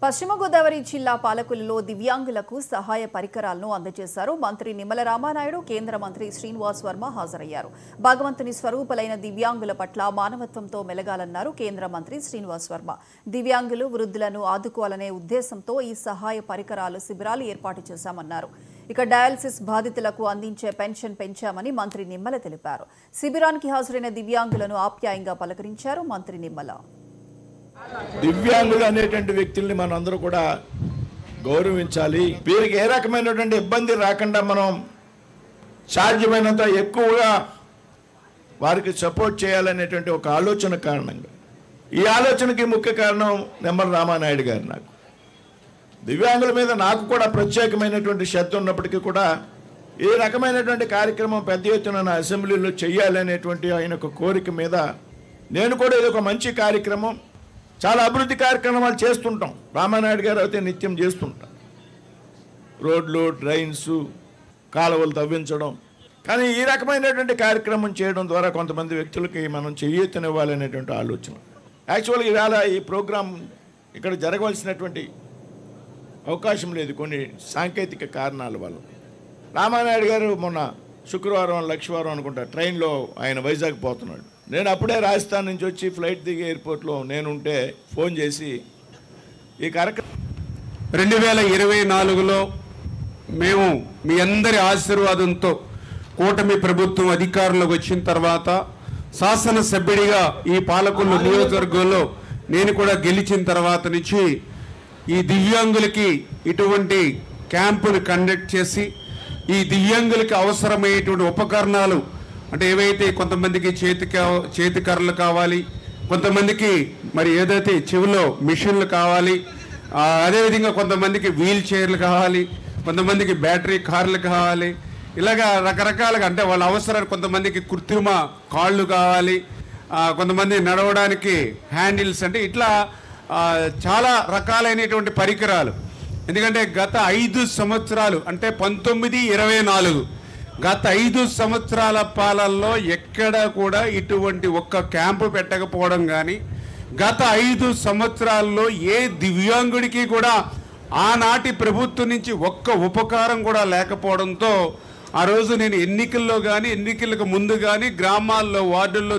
పశ్చిమ గోదావరి జిల్లా పాలకులలో దివ్యాంగులకు సహాయ పరికరాలను అందజేశారు మంత్రి నిమ్మల రామానాయుడు. కేంద్ర మంత్రి శ్రీనివాస్ వర్మ హాజరయ్యారు. భగవంతుని స్వరూపులైన దివ్యాంగుల పట్ల మానవత్వంతో మెలగాలన్నారు కేంద్ర మంత్రి శ్రీనివాస్ వర్మ. దివ్యాంగులు, వృద్ధులను ఆదుకోవాలనే ఉద్దేశంతో ఈ సహాయ పరికరాలు శిబిరాలు ఏర్పాటు చేశామన్నారు. ఇక డయాలసిస్ బాధితులకు అందించే పెన్షన్ పెంచామని మంత్రి నిమ్మల తెలిపారు. శిబిరానికి హాజరైన దివ్యాంగులను ఆప్యాయంగా పలకరించారు మంత్రి నిమ్మల. దివ్యాంగులు అనేటువంటి వ్యక్తుల్ని మనం అందరూ కూడా గౌరవించాలి. వీరికి ఏ రకమైనటువంటి ఇబ్బంది రాకుండా మనం సాధ్యమైనంత ఎక్కువగా వారికి సపోర్ట్ చేయాలనేటువంటి ఒక ఆలోచన కారణంగా, ఈ ఆలోచనకి ముఖ్య కారణం నిమ్మల రామానాయుడు గారు. నాకు దివ్యాంగుల మీద నాకు కూడా ప్రత్యేకమైనటువంటి శ్రద్ధ ఉన్నప్పటికీ కూడా ఈ రకమైనటువంటి కార్యక్రమం పెద్ద ఎత్తున నా అసెంబ్లీలో చేయాలనేటువంటి ఆయన ఒక కోరిక మీద నేను కూడా ఇది ఒక మంచి కార్యక్రమం, చాలా అభివృద్ధి కార్యక్రమాలు చేస్తుంటాం. రామానాయుడు గారు అయితే నిత్యం చేస్తుంటాం. రోడ్లు, డ్రైన్స్, కాలువలు తవ్వించడం. కానీ ఈ రకమైనటువంటి కార్యక్రమం చేయడం ద్వారా కొంతమంది వ్యక్తులకి మనం చెయ్యెత్తనివ్వాలనేటువంటి ఆలోచన. యాక్చువల్గా ఇవాళ ఈ ప్రోగ్రాం ఇక్కడ జరగవలసినటువంటి అవకాశం లేదు కొన్ని సాంకేతిక కారణాల వల్ల. రామానాయుడు గారు మొన్న శుక్రవారం, లక్షవారం అనుకుంటా ట్రైన్లో ఆయన వైజాగ్ పోతున్నాడు. నేను అప్పుడే రాజస్థాన్ నుంచి వచ్చి ఫ్లైట్ దిగి ఎయిర్పోర్ట్లో నేనుంటే ఫోన్ చేసి ఈ కార్యక్రమం 2024లో మేము మీ అందరి ఆశీర్వాదంతో కూటమి ప్రభుత్వం అధికారంలోకి వచ్చిన తర్వాత శాసనసభ్యుడిగా ఈ పాలకొల్లు నియోజకవర్గంలో నేను కూడా గెలిచిన తర్వాత నుంచి ఈ దివ్యాంగులకి ఇటువంటి క్యాంపును కండక్ట్ చేసి ఈ దివ్యాంగులకి అవసరమయ్యేటువంటి ఉపకరణాలు అంటే ఏవైతే కొంతమందికి చేతి కర్రలు కావాలి, కొంతమందికి మరి ఏదైతే చెవిలో మిషన్లు కావాలి, అదేవిధంగా కొంతమందికి వీల్ చైర్లు కావాలి, కొంతమందికి బ్యాటరీ కార్లు కావాలి, ఇలాగా రకరకాలుగా అంటే వాళ్ళ అవసరాలు, కొంతమందికి కృత్రిమ కాళ్ళు కావాలి, కొంతమంది నడవడానికి హ్యాండిల్స్, అంటే ఇట్లా చాలా రకాలైనటువంటి పరికరాలు. ఎందుకంటే గత 5 సంవత్సరాలు అంటే 1924 గత 5 సంవత్సరాల పాలనలో ఎక్కడ కూడా ఇటువంటి ఒక్క క్యాంపు పెట్టకపోవడం కానీ, గత 5 సంవత్సరాల్లో ఏ దివ్యాంగుడికి కూడా ఆనాటి ప్రభుత్వం నుంచి ఒక్క ఉపకారం కూడా లేకపోవడంతో ఆ రోజు నేను ఎన్నికల్లో కానీ ఎన్నికలకు ముందు కానీ గ్రామాల్లో, వార్డుల్లో